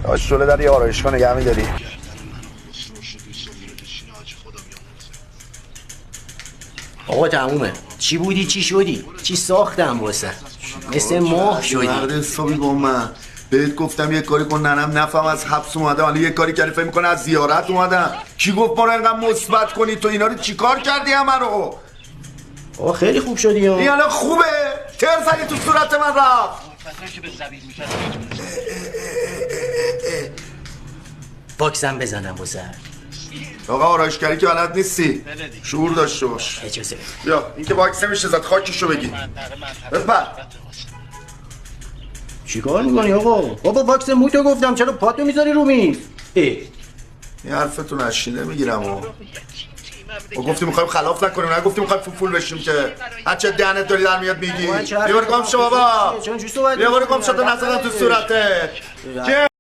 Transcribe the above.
داشت جلو در یه آرایشگاه نگه می‌داری؟ آقا تمومه. چی بودی چی شدی؟ چی ساختم واسه؟ مثل ماه شدی. مرد حسابی با من بهت گفتم یه کاری کن ننم نفهم از حبس اومده، حالا یه کاری کردی فکر می‌کنه از زیارت اومدم. کی گفت ما رو اینقدر مثبت کنی؟ تو اینا رو چیکار کردی همه رو؟ آقا خیلی خوب شدی ها. این حالا خوبه؟ تر زدی تو صورت من رفت. واکسن بزنم واسه. آقا آرایشگری که بلد نیستی، شعور داشته باش. اجازه بیا این که واکس نمیشه زد، خاکشو بگی. بپر. چیکار میکنی آقا؟ بابا واکسن موتو گفتم، چرا پاتو میذاری رو میز؟ این حرفتون نشینه میگیرم و گفتی میخوایم خلاف نکنیم، نه گفتی میخوایم فول بشیم که هرچه دهنت داری در میاد میگی. بیا برو گم شو بابا، بیا برو گم شو، تو نزدم تو صورتت.